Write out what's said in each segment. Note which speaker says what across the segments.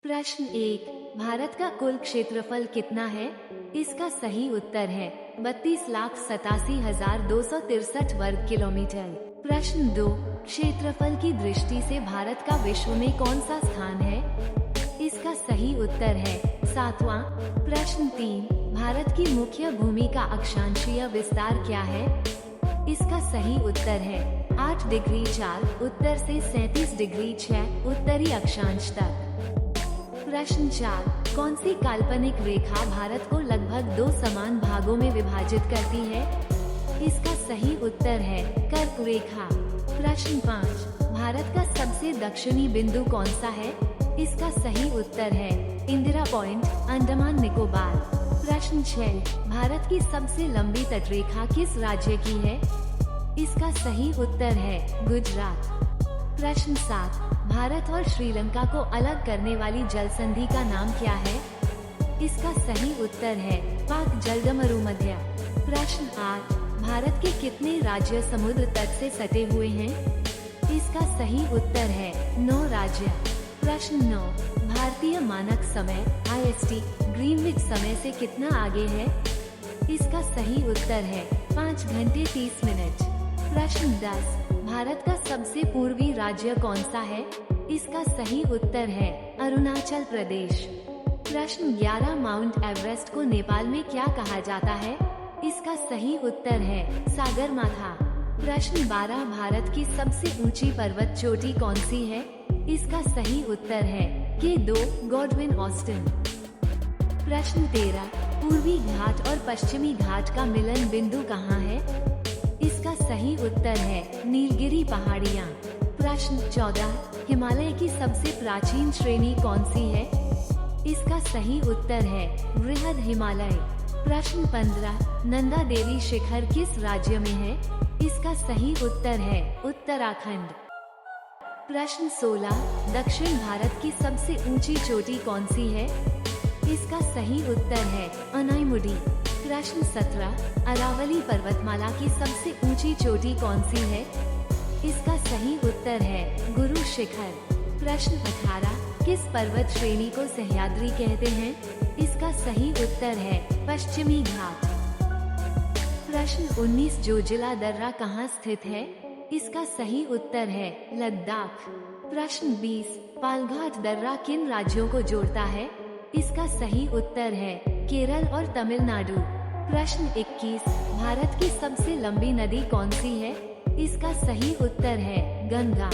Speaker 1: प्रश्न 1। भारत का कुल क्षेत्रफल कितना है? इसका सही उत्तर है 32,87,263 वर्ग किलोमीटर। प्रश्न 2। क्षेत्रफल की दृष्टि से भारत का विश्व में कौन सा स्थान है? इसका सही उत्तर है 7वां। प्रश्न 3। भारत की मुख्य भूमि का अक्षांशीय विस्तार क्या है? इसका सही उत्तर है 8 डिग्री 4 उत्तर से 37 डिग्री 6 उत्तरी अक्षांश तक। प्रश्न 4। कौन सी काल्पनिक रेखा भारत को लगभग 2 समान भागों में विभाजित करती है? इसका सही उत्तर है कर्क रेखा। प्रश्न 5। भारत का सबसे दक्षिणी बिंदु कौन सा है? इसका सही उत्तर है इंदिरा पॉइंट, अंडमान निकोबार। प्रश्न 6। भारत की सबसे लंबी तटरेखा किस राज्य की है? इसका सही उत्तर है गुजरात। प्रश्न 7। भारत और श्रीलंका को अलग करने वाली जल संधि का नाम क्या है? इसका सही उत्तर है पाक जलगमरू मध्य। प्रश्न 8। भारत के कितने राज्य समुद्र तट से सटे हुए हैं? इसका सही उत्तर है 9 राज्य। प्रश्न 9। भारतीय मानक समय IST ग्रीनविच समय से कितना आगे है? इसका सही उत्तर है 5 घंटे 30 मिनट। प्रश्न 10। भारत का सबसे पूर्वी राज्य कौन सा है? इसका सही उत्तर है अरुणाचल प्रदेश। प्रश्न 11। माउंट एवरेस्ट को नेपाल में क्या कहा जाता है? इसका सही उत्तर है सागरमाथा। प्रश्न 12। भारत की सबसे ऊंची पर्वत चोटी कौन सी है? इसका सही उत्तर है K2 गॉडविन ऑस्टिन। प्रश्न 13। पूर्वी घाट और पश्चिमी घाट का मिलन बिंदु कहाँ है? इसका सही उत्तर है नीलगिरी पहाड़ियाँ। प्रश्न 14। हिमालय की सबसे प्राचीन श्रेणी कौन सी है? इसका सही उत्तर है बृहद हिमालय। प्रश्न 15। नंदा देवी शिखर किस राज्य में है? इसका सही उत्तर है उत्तराखंड। प्रश्न 16। दक्षिण भारत की सबसे ऊंची चोटी कौन सी है? इसका सही उत्तर है अनाईमुडी। प्रश्न 17। अरावली पर्वतमाला की सबसे ऊंची चोटी कौन सी है? इसका सही उत्तर है गुरु शिखर। प्रश्न 18। किस पर्वत श्रेणी को सह्याद्री कहते हैं? इसका सही उत्तर है पश्चिमी घाट। प्रश्न 19। जोजिला दर्रा कहाँ स्थित है? इसका सही उत्तर है लद्दाख। प्रश्न 20। पालघाट दर्रा किन राज्यों को जोड़ता है? इसका सही उत्तर है केरल और तमिलनाडु। प्रश्न 21। भारत की सबसे लंबी नदी कौन सी है? इसका सही उत्तर है गंगा।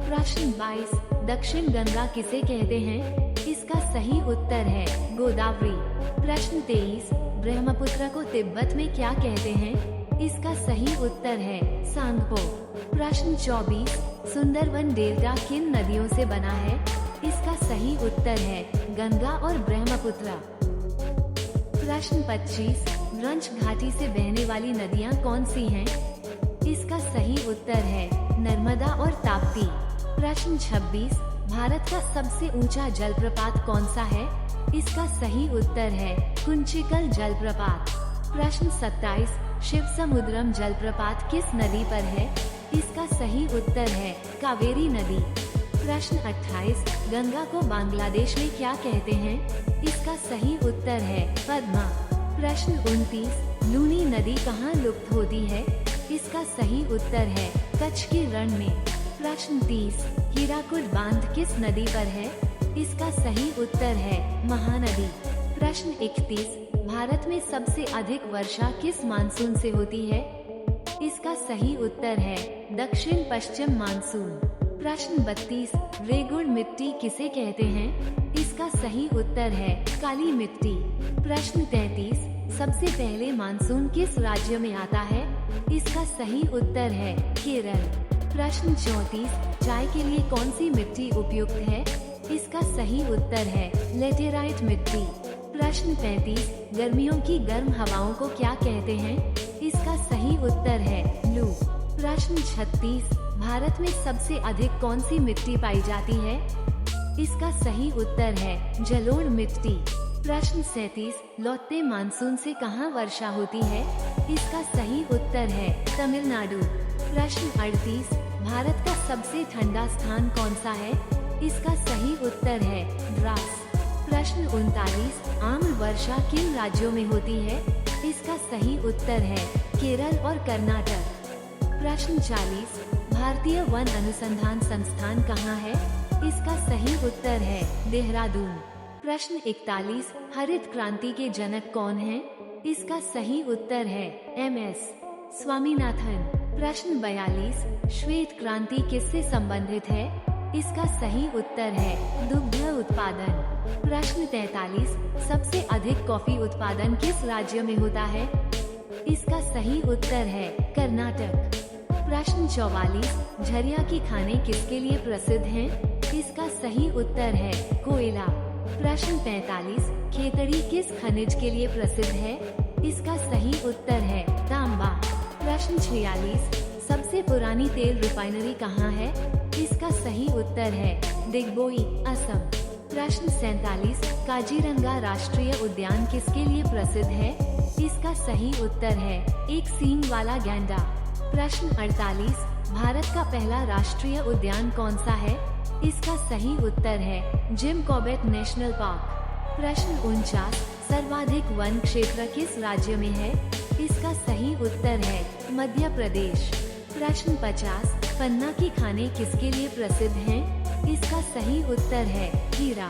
Speaker 1: प्रश्न 22। दक्षिण गंगा किसे कहते हैं? इसका सही उत्तर है गोदावरी। प्रश्न 23। ब्रह्मपुत्र को तिब्बत में क्या कहते हैं? इसका सही उत्तर है सांगपो। प्रश्न 24। सुंदरवन डेल्टा किन नदियों से बना है? इसका सही उत्तर है गंगा और ब्रह्मपुत्र। प्रश्न 25। ब्रंच घाटी से बहने वाली नदियां कौन सी हैं? इसका सही उत्तर है नर्मदा और ताप्ती। प्रश्न 26। भारत का सबसे ऊंचा जलप्रपात कौन सा है? इसका सही उत्तर है कुंचिकल जलप्रपात। प्रश्न 27। शिवसमुद्रम जलप्रपात किस नदी पर है? इसका सही उत्तर है कावेरी नदी। प्रश्न 28। गंगा को बांग्लादेश में क्या कहते हैं? इसका सही उत्तर है पद्मा। प्रश्न 29। लूनी नदी कहाँ लुप्त होती है? इसका सही उत्तर है कच्छ के रण में। प्रश्न 30। हीराकुड बांध किस नदी पर है? इसका सही उत्तर है महानदी। प्रश्न 31। भारत में सबसे अधिक वर्षा किस मानसून से होती है? इसका सही उत्तर है दक्षिण पश्चिम मानसून। प्रश्न 32। रेगुड़ मिट्टी किसे कहते हैं? इसका सही उत्तर है काली मिट्टी। प्रश्न 33। सबसे पहले मानसून किस राज्य में आता है? इसका सही उत्तर है केरल। प्रश्न 34। चाय के लिए कौन सी मिट्टी उपयुक्त है? इसका सही उत्तर है लेटेराइट मिट्टी। प्रश्न 35। गर्मियों की गर्म हवाओं को क्या कहते हैं? इसका सही उत्तर है लू। प्रश्न 36। भारत में सबसे अधिक कौन सी मिट्टी पाई जाती है? इसका सही उत्तर है जलोढ़ मिट्टी। प्रश्न 37। लौटते मानसून से कहाँ वर्षा होती है? इसका सही उत्तर है तमिलनाडु। प्रश्न 38। भारत का सबसे ठंडा स्थान कौन सा है? इसका सही उत्तर है प्रश्न 39, आम्र वर्षा किन राज्यों में होती है? इसका सही उत्तर है केरल और कर्नाटक। प्रश्न 40, भारतीय वन अनुसंधान संस्थान कहाँ है? इसका सही उत्तर है देहरादून। प्रश्न 41, हरित क्रांति के जनक कौन हैं? इसका सही उत्तर है MS स्वामीनाथन। प्रश्न 42, श्वेत क्रांति किससे संबंधित है? इसका सही उत्तर है दुग्ध उत्पादन। प्रश्न 43, सबसे अधिक कॉफी उत्पादन किस राज्य में होता है? इसका सही उत्तर है कर्नाटक। प्रश्न 44, झरिया की खाने किसके लिए प्रसिद्ध हैं? इसका सही उत्तर है कोयला। प्रश्न 45, खेतड़ी किस खनिज के लिए प्रसिद्ध है? इसका सही उत्तर है तांबा। प्रश्न 46, सबसे पुरानी तेल रिफाइनरी कहाँ है? इसका सही उत्तर है दिग्बोई, असम। प्रश्न 47, काजीरंगा राष्ट्रीय उद्यान किसके लिए प्रसिद्ध है? इसका सही उत्तर है एक सींग वाला गैंडा। प्रश्न 48, भारत का पहला राष्ट्रीय उद्यान कौन सा है? इसका सही उत्तर है जिम कॉर्बेट नेशनल पार्क। प्रश्न 49, सर्वाधिक वन क्षेत्र किस राज्य में है? इसका सही उत्तर है मध्य प्रदेश। प्रश्न 50, पन्ना की खाने किसके लिए प्रसिद्ध हैं? इसका सही उत्तर है हीरा।